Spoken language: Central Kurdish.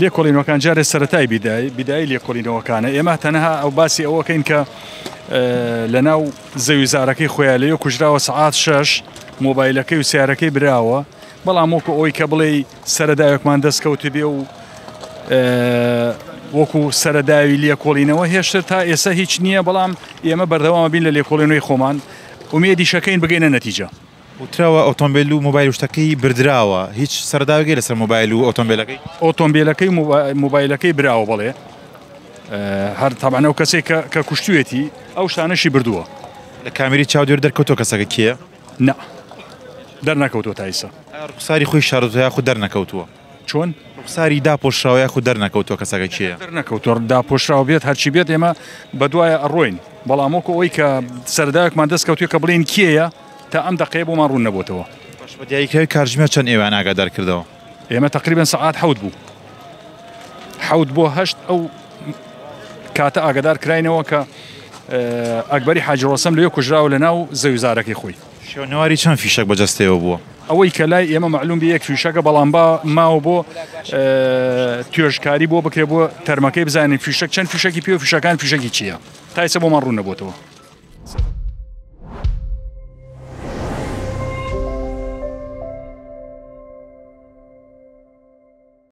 لێکۆڵینەوەکان جارێ سەرەتای بیدای لێکۆڵینەوەکانە ئێمە تەنها ئەو باسی ئەوەکەین کە لەناو زەویزارەکەی خۆیان لێ کوژراوە سەعات 6 مۆبایلەکەی و سیارەکەی براوە بەڵام وەکو ئەوی کە بڵێ سەرەدایەکمان دەستکەوت بێ و وەکو سەرەداوی لێکۆڵینەوە هێشتر تا ئێستا هیچ نییە بەڵام ئێمە بەردەوامە بین لە لێکۆڵینەوەی خۆمان ومێدی شەکەین بگەینە نەتیجە وتراوە ئۆتۆمبیل و مۆبایل شتەکەی بردراوە هیچ سەرداوێکی لەسەر مۆبایل و ئۆتۆمبیلەکەی مۆبایلەکەی براوە بڵێ هەر تەبعەن ئەو کەسێک کە کوشتوێتی ئەو شتانەشی بردووە لە کامێری چاودێر دەرکەوتۆ کەسەکە کێ؟ نا دەرنەکەوتۆ تا ئێستا ڕوخساری خۆی شارۆتۆ خود دەرنەکەوتووە چۆن؟ ڕوخساری داپۆشراوە خود دەرنەکەوتۆ کەسەکە کێیە؟ دەرنەکەوتۆ داپۆشراوە بێت هەرچی بێت ئێمە بەدوایە ئەڕۆین بەڵام وەکو ئەوی کە سەردایەکمان دەستکەوتوێ کە بڵێن کێیە تا ئەم دەقەیە بۆمان ڕوون نەبووتەوە بەدیایکراوی کارژمێ چەند ئێوە ئاگادار کردەوە؟ ئێمە تقریبا سەعات 7 بوو 7 بۆ 8 ئەو کاتە ئاگادار کراینەوە کە ئەکبەری حاجی ڕۆستەم لێ کوژراوە لە ناو زەویزارەکەی خۆی شێوەنەواری چەند فیشک بەجەستەوە بووە؟ ئەوەی کە لای ئێمە معلوم بە یەک فیشەکە بەڵام ماوە بۆ توێژکاری بۆ بکرێ بۆ تەرمەکەی بزانین فیشک چەند فیشکی پێ و فیشەکان فیشکی چییە تا ئێستا بۆمان ڕوون نەبووتەوە